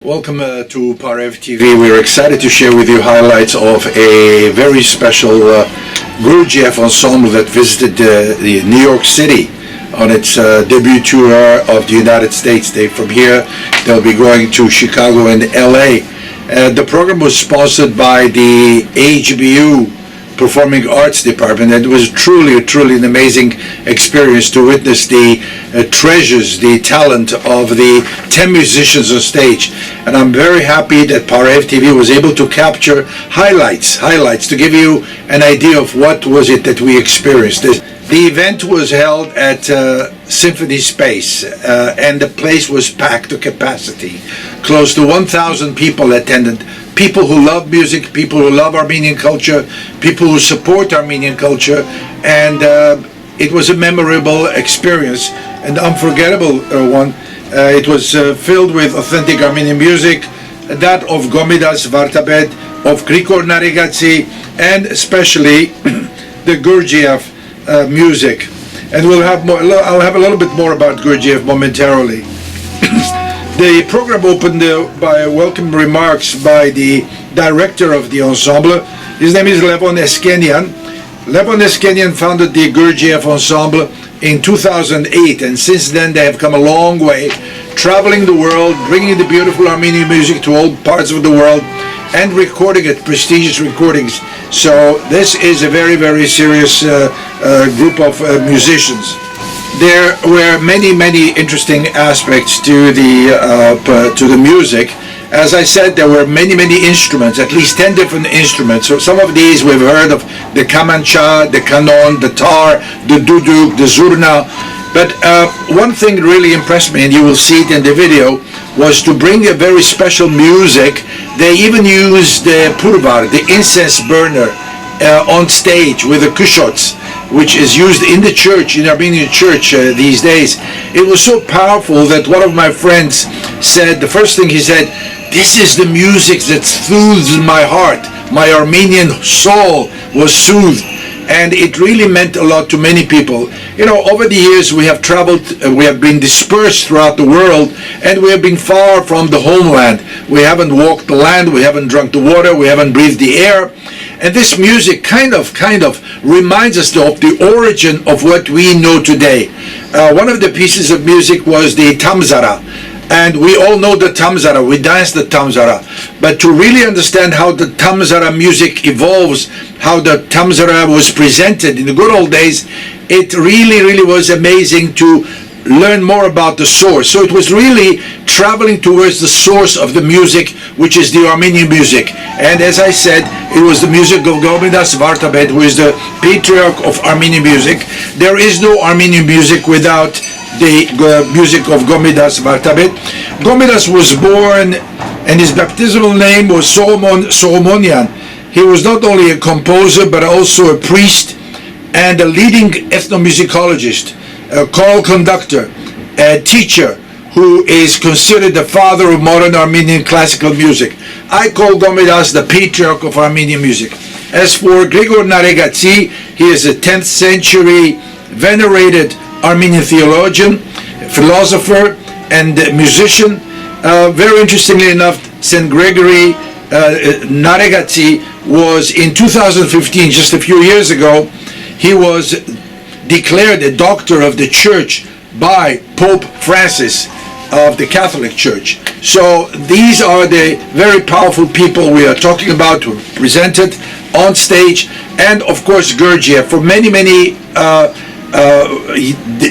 Welcome to Parev TV. We're excited to share with you highlights of a very special Gurdjieff Ensemble that visited the New York City on its debut tour of the United States. From here, they'll be going to Chicago and LA. The program was sponsored by the HBU Performing Arts Department, and it was truly an amazing experience to witness the treasures, the talent of the 10 musicians on stage. And I'm very happy that Parev TV was able to capture highlights to give you an idea of what was it that we experienced. The event was held at Symphony Space, and the place was packed to capacity. Close to 1,000 people attended. People who love music, people who love Armenian culture, people who support Armenian culture, and it was a memorable experience, an unforgettable one. It was filled with authentic Armenian music, that of Gomidas Vartabed, of Grigor Naregatsi, and especially the Gurdjieff music. And I'll have a little bit more about Gurdjieff momentarily. The program opened by welcome remarks by the director of the ensemble. His name is Levon Eskenian. Levon Eskenian founded the Gurdjieff Ensemble in 2008, and since then they have come a long way, traveling the world, bringing the beautiful Armenian music to all parts of the world, and recording it, prestigious recordings. So this is a very serious group of musicians. There were many interesting aspects to the music. As I said, there were many instruments, at least 10 different instruments. So some of these we've heard of: the kamancha, the kanon, the tar, the duduk, the zurna. But one thing that really impressed me, and you will see it in the video, was to bring a very special music. They even used the purvar, the incense burner, on stage with the kushots, which is used in the church, in Armenian church these days. It was so powerful that one of my friends said, the first thing he said, "This is the music that soothes my heart. My Armenian soul was soothed." And it really meant a lot to many people. You know, over the years we have traveled, we have been dispersed throughout the world, and we have been far from the homeland. We haven't walked the land, we haven't drunk the water, we haven't breathed the air. And this music kind of reminds us of the origin of what we know today. One of the pieces of music was the tamzara. And we all know the tamzara, we dance the tamzara. But to really understand how the tamzara music evolves, how the tamzara was presented in the good old days, it really was amazing to learn more about the source. So it was really traveling towards the source of the music, which is the Armenian music. And as I said, it was the music of Gomidas Vartabed, who is the patriarch of Armenian music. There is no Armenian music without the music of Gomidas Vartabed. Gomidas was born, and his baptismal name was Solomonian. He was not only a composer, but also a priest and a leading ethnomusicologist, a choral conductor, a teacher, who is considered the father of modern Armenian classical music. I call Gomidas the patriarch of Armenian music. As for Grigor Naregatsi, he is a 10th century venerated Armenian theologian, philosopher, and musician. Very interestingly enough, St. Gregory Naregatsi was in 2015, just a few years ago, he was declared a doctor of the church by Pope Francis of the Catholic Church. So these are the very powerful people we are talking about, who presented on stage. And of course Gurdjieff, for many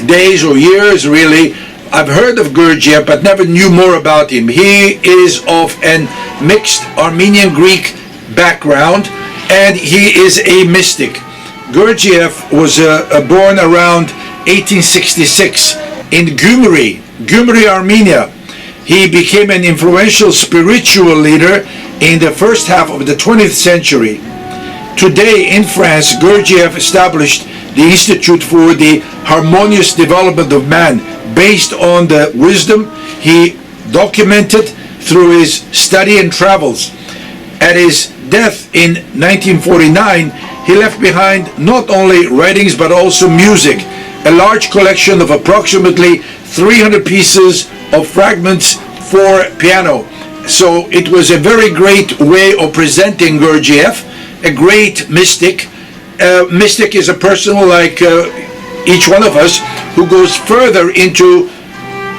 days or years really, I've heard of Gurdjieff but never knew more about him. He is of an mixed Armenian Greek background, and he is a mystic. Gurdjieff was born around 1866 in Gyumri, Armenia. He became an influential spiritual leader in the first half of the 20th century. Today in France, Gurdjieff established the Institute for the Harmonious Development of Man, based on the wisdom he documented through his study and travels. At his death in 1949, he left behind not only writings but also music, a large collection of approximately 300 pieces of fragments for piano, So it was a very great way of presenting Gurdjieff, a great mystic. Mystic is a person like each one of us who goes further into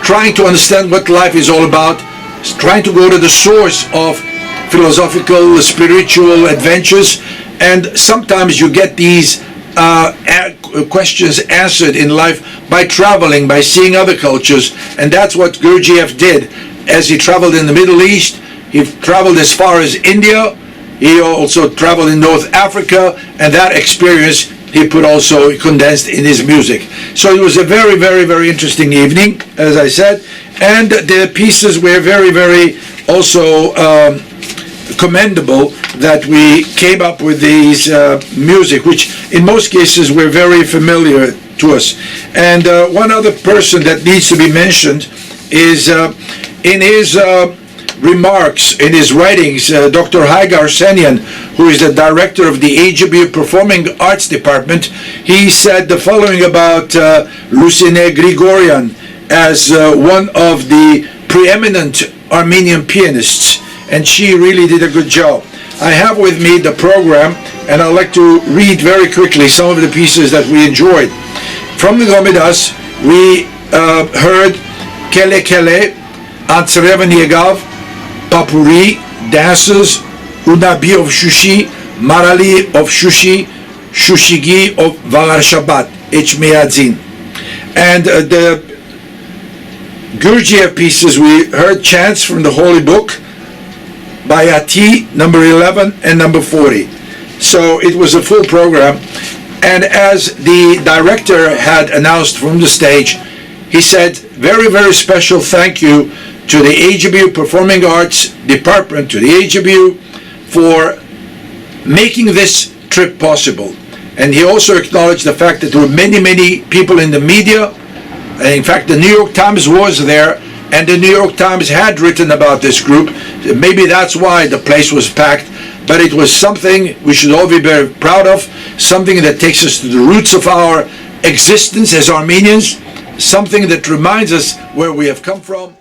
trying to understand what life is all about, trying to go to the source of philosophical, spiritual adventures, and sometimes you get these questions answered in life by traveling, by seeing other cultures, and that's what Gurdjieff did. As he traveled in the Middle East, he traveled as far as India, he also traveled in North Africa, and that experience he put also condensed in his music. So it was a very, very, very interesting evening, as I said, and the pieces were very, very also commendable that we came up with these music, which in most cases were very familiar to us. And one other person that needs to be mentioned is in his remarks, in his writings, Dr. Hagar Senyan, who is the director of the AGBU Performing Arts Department, he said the following about Lucine Grigorian as one of the preeminent Armenian pianists, and she really did a good job. I have with me the program, and I'd like to read very quickly some of the pieces that we enjoyed. From the Gomidas, we heard Kele Kele, Antsreven Yegav, Papuri, Dances, Unabi of Shushi, Marali of Shushi, Shushigi of Valar Shabbat, Echmeadzin. And the Gurdjieff pieces, we heard chants from the Holy Book by Ati, number 11 and number 40. So it was a full program. And as the director had announced from the stage, he said, very, very special thank you to the AGBU Performing Arts Department, to the AGBU, for making this trip possible. And he also acknowledged the fact that there were many, many people in the media. And in fact, the New York Times was there, and the New York Times had written about this group. Maybe that's why the place was packed, but it was something we should all be very proud of, something that takes us to the roots of our existence as Armenians, something that reminds us where we have come from.